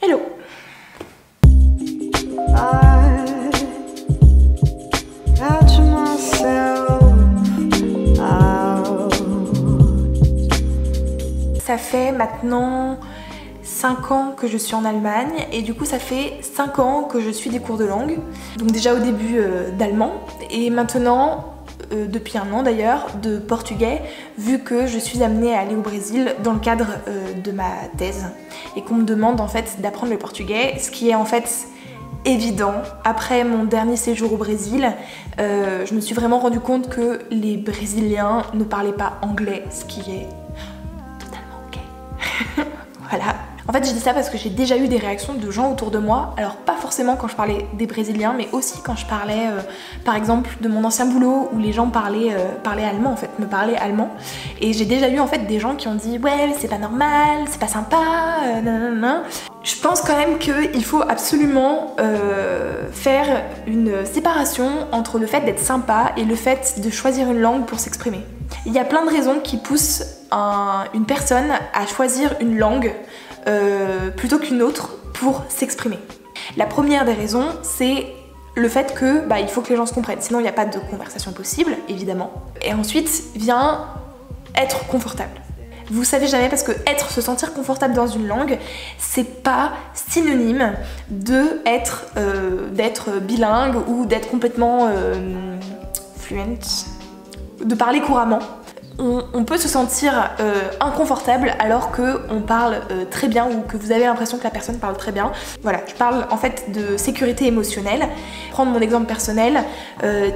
Hello. Ça fait maintenant 5 ans que je suis en Allemagne et du coup ça fait 5 ans que je suis des cours de langue. Donc déjà au début d'allemand et maintenant, depuis 1 an d'ailleurs, de portugais, vu que je suis amenée à aller au Brésil dans le cadre de ma thèse et qu'on me demande en fait d'apprendre le portugais, ce qui est en fait évident. Après mon dernier séjour au Brésil, je me suis vraiment rendu compte que les Brésiliens ne parlaient pas anglais, ce qui est totalement ok. Voilà. En fait, je dis ça parce que j'ai déjà eu des réactions de gens autour de moi, alors pas forcément quand je parlais des Brésiliens, mais aussi quand je parlais par exemple de mon ancien boulot où les gens parlaient allemand en fait, me parlaient allemand. Et j'ai déjà eu en fait des gens qui ont dit ouais mais c'est pas normal, c'est pas sympa, nanana. Je pense quand même qu'il faut absolument faire une séparation entre le fait d'être sympa et le fait de choisir une langue pour s'exprimer. Il y a plein de raisons qui poussent une personne à choisir une langue plutôt qu'une autre pour s'exprimer. La première des raisons, c'est le fait que il faut que les gens se comprennent, sinon il n'y a pas de conversation possible, évidemment. Et ensuite vient être confortable. Vous savez jamais, parce que se sentir confortable dans une langue, c'est pas synonyme d'être bilingue ou d'être complètement fluent, de parler couramment. On peut se sentir inconfortable alors qu'on parle très bien ou que vous avez l'impression que la personne parle très bien. Voilà, je parle en fait de sécurité émotionnelle. Prendre mon exemple personnel,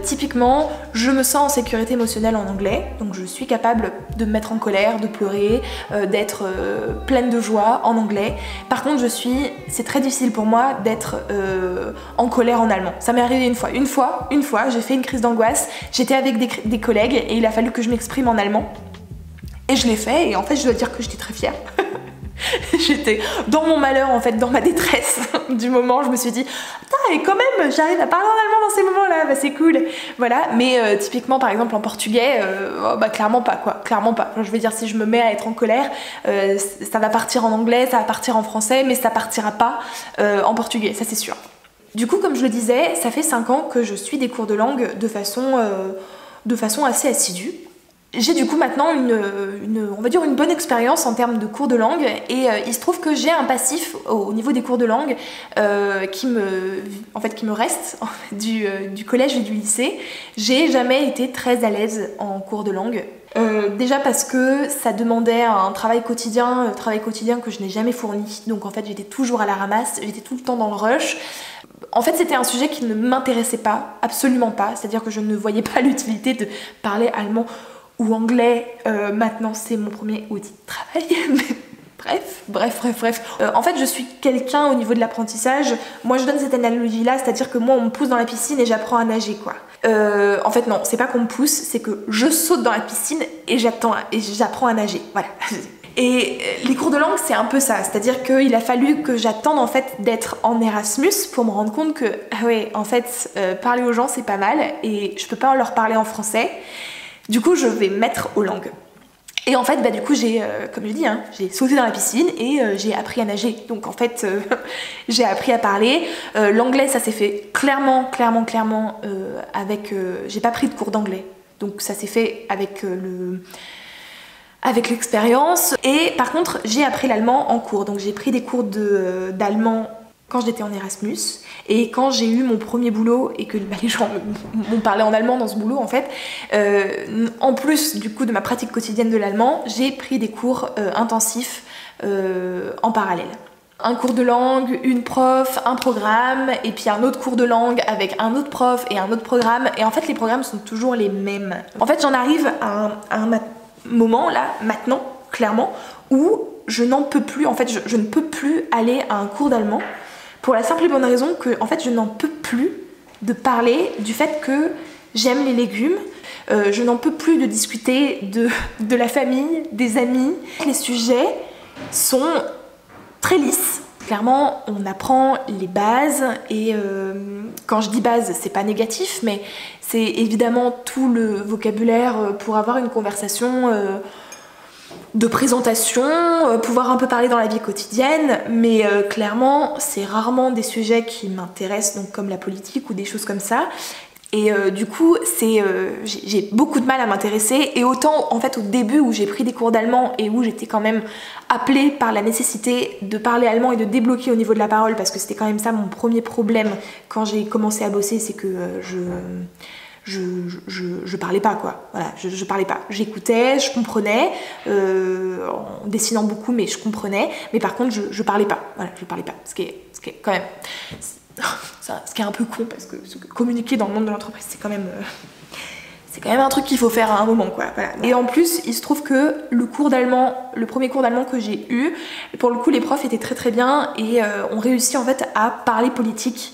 typiquement, je me sens en sécurité émotionnelle en anglais, donc je suis capable de me mettre en colère, de pleurer, d'être pleine de joie en anglais. Par contre, c'est très difficile pour moi d'être en colère en allemand. Ça m'est arrivé une fois, j'ai fait une crise d'angoisse, j'étais avec des collègues et il a fallu que je m'exprime en allemand. Et je l'ai fait et en fait je dois dire que j'étais très fière. J'étais dans mon malheur en fait, dans ma détresse du moment, je me suis dit putain et quand même j'arrive à parler en allemand dans ces moments-là, c'est cool. Voilà, mais typiquement par exemple en portugais, clairement pas quoi, clairement pas. Je veux dire, si je me mets à être en colère, ça va partir en anglais, ça va partir en français, mais ça partira pas en portugais, ça c'est sûr. Du coup, comme je le disais, ça fait 5 ans que je suis des cours de langue de façon assez assidue. J'ai du coup maintenant on va dire une bonne expérience en termes de cours de langue et il se trouve que j'ai un passif au niveau des cours de langue qui me reste du collège et du lycée. J'ai jamais été très à l'aise en cours de langue. Déjà parce que ça demandait un travail quotidien que je n'ai jamais fourni. Donc en fait j'étais toujours à la ramasse, j'étais tout le temps dans le rush. En fait c'était un sujet qui ne m'intéressait pas, absolument pas. C'est-à-dire que je ne voyais pas l'utilité de parler allemand ou anglais. Maintenant c'est mon premier outil de travail. Bref. En fait je suis quelqu'un au niveau de l'apprentissage, moi je donne cette analogie là, c'est-à-dire que moi on me pousse dans la piscine et j'apprends à nager quoi. En fait non, c'est pas qu'on me pousse, c'est que je saute dans la piscine et j'apprends à nager, voilà. Et les cours de langue c'est un peu ça, c'est-à-dire qu'il a fallu que j'attende en fait d'être en Erasmus pour me rendre compte que en fait parler aux gens c'est pas mal et je peux pas leur parler en français. Du coup je vais mettre aux langues. Et en fait du coup j'ai, comme je dis, j'ai sauté dans la piscine et j'ai appris à nager. Donc en fait j'ai appris à parler. L'anglais ça s'est fait clairement avec... j'ai pas pris de cours d'anglais. Donc ça s'est fait avec l'expérience. Et par contre j'ai appris l'allemand en cours. Donc j'ai pris des cours d'allemand quand j'étais en Erasmus et quand j'ai eu mon premier boulot et que les gens m'ont parlé en allemand dans ce boulot en fait, en plus du coup de ma pratique quotidienne de l'allemand, j'ai pris des cours intensifs en parallèle. Un cours de langue, une prof, un programme et puis un autre cours de langue avec un autre prof et un autre programme, et en fait les programmes sont toujours les mêmes. En fait j'en arrive à un moment là, maintenant, clairement, où je n'en peux plus, en fait je ne peux plus aller à un cours d'allemand. Pour la simple et bonne raison que en fait, je n'en peux plus de parler du fait que j'aime les légumes. Je n'en peux plus de discuter de la famille, des amis. Les sujets sont très lisses. Clairement, on apprend les bases et quand je dis base, c'est pas négatif, mais c'est évidemment tout le vocabulaire pour avoir une conversation de présentation, pouvoir un peu parler dans la vie quotidienne, mais clairement c'est rarement des sujets qui m'intéressent, donc comme la politique ou des choses comme ça. Et du coup, j'ai beaucoup de mal à m'intéresser, et autant en fait au début où j'ai pris des cours d'allemand et où j'étais quand même appelée par la nécessité de parler allemand et de débloquer au niveau de la parole, parce que c'était quand même ça mon premier problème quand j'ai commencé à bosser, c'est que je parlais pas, quoi. Voilà, je parlais pas. J'écoutais, je comprenais, en dessinant beaucoup, mais je comprenais. Mais par contre, je parlais pas. Voilà, je parlais pas. Ce qui est quand même... ce qui est un peu con, parce que communiquer dans le monde de l'entreprise, c'est quand même un truc qu'il faut faire à un moment, quoi. Voilà. Et en plus, il se trouve que le premier cours d'allemand que j'ai eu, pour le coup, les profs étaient très très bien et ont réussi en fait à parler politique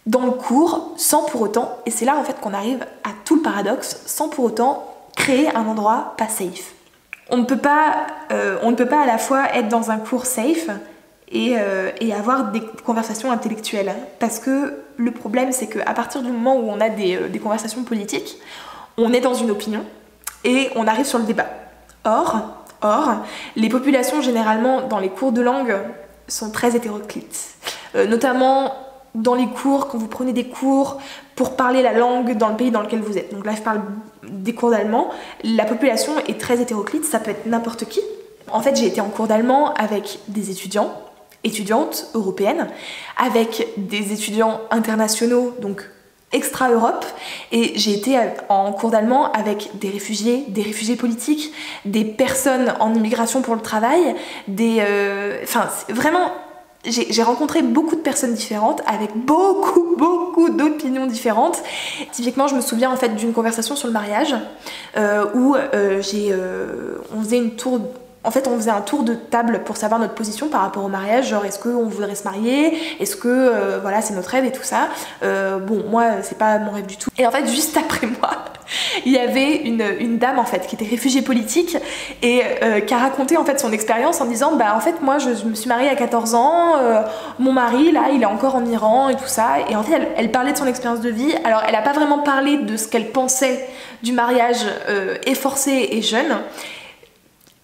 dans le cours sans pour autant, et c'est là en fait qu'on arrive à tout le paradoxe, sans pour autant créer un endroit pas safe. On ne peut pas à la fois être dans un cours safe et avoir des conversations intellectuelles, parce que le problème c'est qu'à partir du moment où on a des conversations politiques, on est dans une opinion et on arrive sur le débat. Or, les populations généralement dans les cours de langue sont très hétéroclites, notamment dans les cours, quand vous prenez des cours pour parler la langue dans le pays dans lequel vous êtes. Donc là je parle des cours d'allemand, la population est très hétéroclite, ça peut être n'importe qui. En fait j'ai été en cours d'allemand avec des étudiantes européennes, avec des étudiants internationaux, donc extra-Europe, et j'ai été en cours d'allemand avec des réfugiés politiques, des personnes en immigration pour le travail, enfin vraiment... J'ai rencontré beaucoup de personnes différentes avec beaucoup d'opinions différentes. Typiquement, je me souviens en fait d'une conversation sur le mariage où on faisait un tour de table pour savoir notre position par rapport au mariage, genre est-ce qu'on voudrait se marier, est-ce que voilà c'est notre rêve et tout ça. Bon, moi c'est pas mon rêve du tout. Et en fait juste après moi, il y avait une dame en fait qui était réfugiée politique et qui a raconté en fait son expérience en disant bah en fait moi je me suis mariée à 14 ans, mon mari là il est encore en Iran et tout ça, et en fait elle parlait de son expérience de vie. Alors elle a pas vraiment parlé de ce qu'elle pensait du mariage forcé et jeune,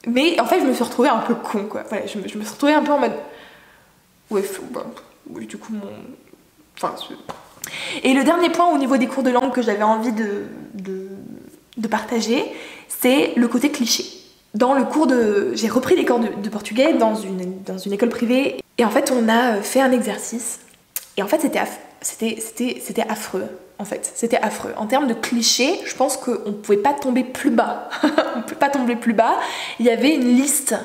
mais en fait je me suis retrouvée un peu con, quoi. Voilà, je me suis retrouvée un peu en mode ouais, oui du coup Et le dernier point au niveau des cours de langue que j'avais envie de partager, c'est le côté cliché. J'ai repris des cours de portugais dans une école privée, et en fait on a fait un exercice, et en fait c'était affreux. En fait, c'était affreux. En termes de clichés, je pense qu'on ne pouvait pas tomber plus bas. On ne pouvait pas tomber plus bas. Il y avait une liste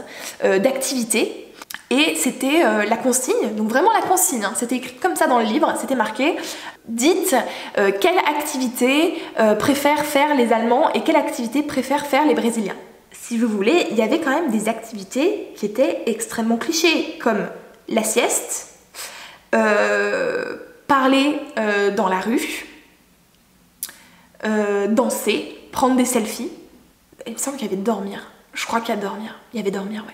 d'activités. Et c'était la consigne, donc vraiment la consigne, hein. C'était écrit comme ça dans le livre, c'était marqué « Dites quelle activité préfèrent faire les Allemands et quelle activité préfèrent faire les Brésiliens ». Si vous voulez, il y avait quand même des activités qui étaient extrêmement clichés, comme la sieste, parler dans la rue, danser, prendre des selfies. Il me semble qu'il y avait dormir. Je crois qu'il y avait dormir, ouais.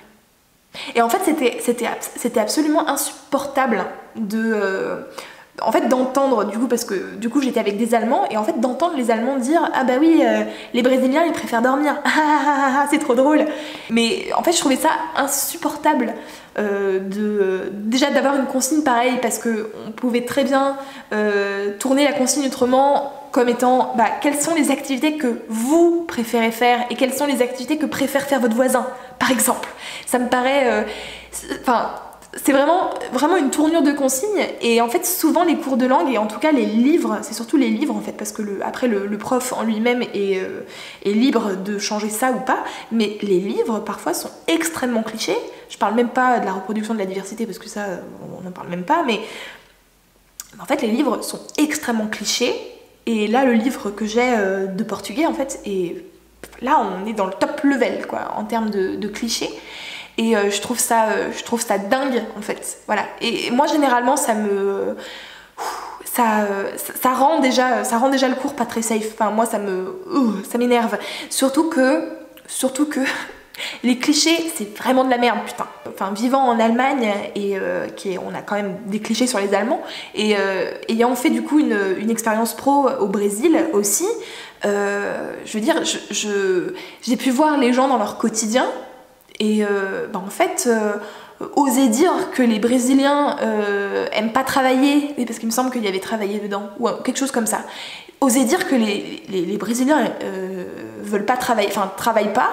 Et en fait c'était absolument insupportable en fait d'entendre, du coup, parce que du coup j'étais avec des Allemands, et en fait d'entendre les Allemands dire ah bah oui les Brésiliens ils préfèrent dormir, c'est trop drôle. Mais en fait je trouvais ça insupportable déjà d'avoir une consigne pareille, parce que on pouvait très bien tourner la consigne autrement, comme étant bah, quelles sont les activités que vous préférez faire et quelles sont les activités que préfère faire votre voisin, par exemple. Ça me paraît... c'est vraiment une tournure de consigne, et en fait souvent les cours de langue, et en tout cas les livres, c'est surtout les livres en fait, parce que après le prof en lui-même est libre de changer ça ou pas, mais les livres parfois sont extrêmement clichés. Je parle même pas de la reproduction de la diversité, parce que ça on n'en parle même pas, mais en fait les livres sont extrêmement clichés. Et là, le livre que j'ai de portugais, en fait, là, on est dans le top level, quoi, en termes de clichés. Et je trouve ça dingue, en fait. Voilà. Et moi, généralement, ça rend déjà le cours pas très safe. Enfin, moi, ça m'énerve. Surtout que les clichés, c'est vraiment de la merde, putain. Enfin, vivant en Allemagne, et on a quand même des clichés sur les Allemands, et ayant fait du coup une expérience pro au Brésil aussi, je veux dire, j'ai pu voir les gens dans leur quotidien, Et en fait, oser dire que les Brésiliens aiment pas travailler, parce qu'il me semble qu'il y avait travaillé dedans, ou quelque chose comme ça. Oser dire que les Brésiliens veulent pas travailler, enfin travaillent pas,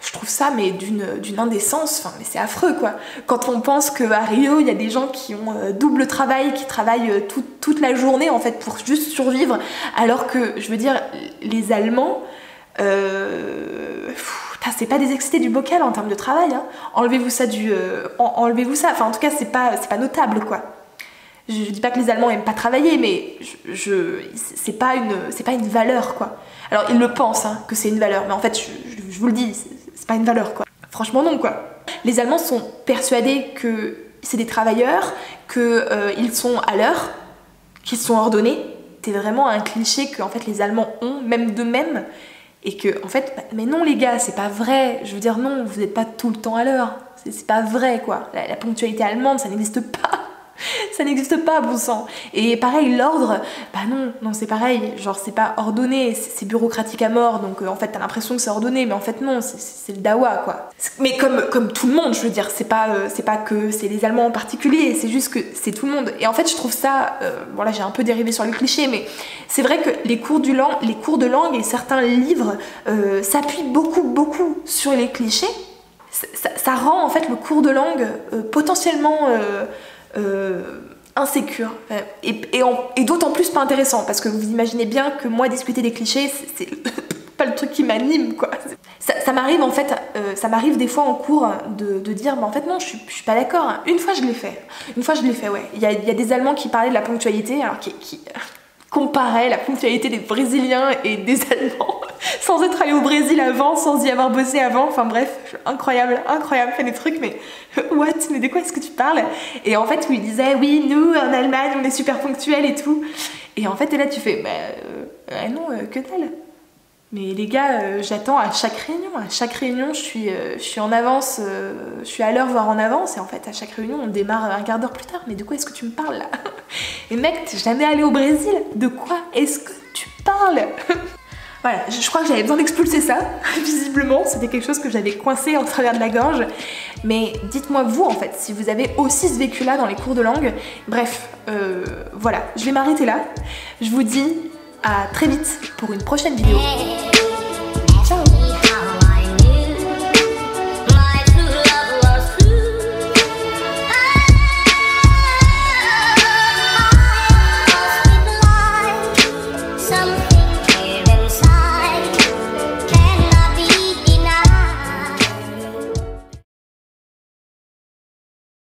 je trouve ça mais d'une indécence, enfin mais c'est affreux quoi. Quand on pense qu'à Rio il y a des gens qui ont double travail, qui travaillent toute la journée en fait pour juste survivre, alors que je veux dire les Allemands, c'est pas des excités du bocal en termes de travail, hein. Enlevez-vous ça enlevez-vous ça, enfin en tout cas c'est pas notable quoi. Je dis pas que les Allemands aiment pas travailler, mais c'est pas une valeur quoi. Alors ils le pensent hein, que c'est une valeur, mais en fait je vous le dis, c'est pas une valeur quoi. Franchement non quoi. Les Allemands sont persuadés que c'est des travailleurs, qu'ils sont à l'heure, qu'ils sont ordonnés. C'est vraiment un cliché que en fait les Allemands ont, même d'eux-mêmes, et que en fait, mais non les gars, c'est pas vrai. Je veux dire non, vous n'êtes pas tout le temps à l'heure. C'est pas vrai quoi. La ponctualité allemande, ça n'existe pas. Ça n'existe pas, bon sang. Et pareil, l'ordre, bah non, c'est pareil. Genre, c'est pas ordonné, c'est bureaucratique à mort. Donc, en fait, t'as l'impression que c'est ordonné, mais en fait, non, c'est le dawa, quoi. Mais comme tout le monde, je veux dire, c'est pas que c'est les Allemands en particulier, c'est juste que c'est tout le monde. Et en fait, je trouve ça... bon, là, j'ai un peu dérivé sur le cliché, mais c'est vrai que les cours de langue et certains livres s'appuient beaucoup sur les clichés. Ça rend, en fait, le cours de langue potentiellement... insécure et d'autant plus pas intéressant, parce que vous imaginez bien que moi discuter des clichés c'est pas le truc qui m'anime quoi. Ça m'arrive en fait, ça m'arrive des fois en cours de dire mais en fait non je suis pas d'accord. Une fois je l'ai fait ouais. Il y a des Allemands qui parlaient de la ponctualité, alors qui comparaient la ponctualité des Brésiliens et des Allemands sans être allé au Brésil avant, sans y avoir bossé avant, enfin bref, incroyable, fait des trucs, mais what, mais de quoi est-ce que tu parles? Et en fait, où il disait, oui, nous, en Allemagne, on est super ponctuels et tout, et en fait, et là, tu fais, non, que dalle. Mais les gars, j'attends à chaque réunion, je suis en avance, je suis à l'heure, voire en avance, et en fait, à chaque réunion, on démarre un quart d'heure plus tard, mais de quoi est-ce que tu me parles, là? Et mec, t'es jamais allé au Brésil? De quoi est-ce que tu parles? Voilà, je crois que j'avais besoin d'expulser ça, visiblement, c'était quelque chose que j'avais coincé en travers de la gorge. Mais dites-moi vous en fait, si vous avez aussi ce vécu-là dans les cours de langue. Bref, voilà, je vais m'arrêter là. Je vous dis à très vite pour une prochaine vidéo.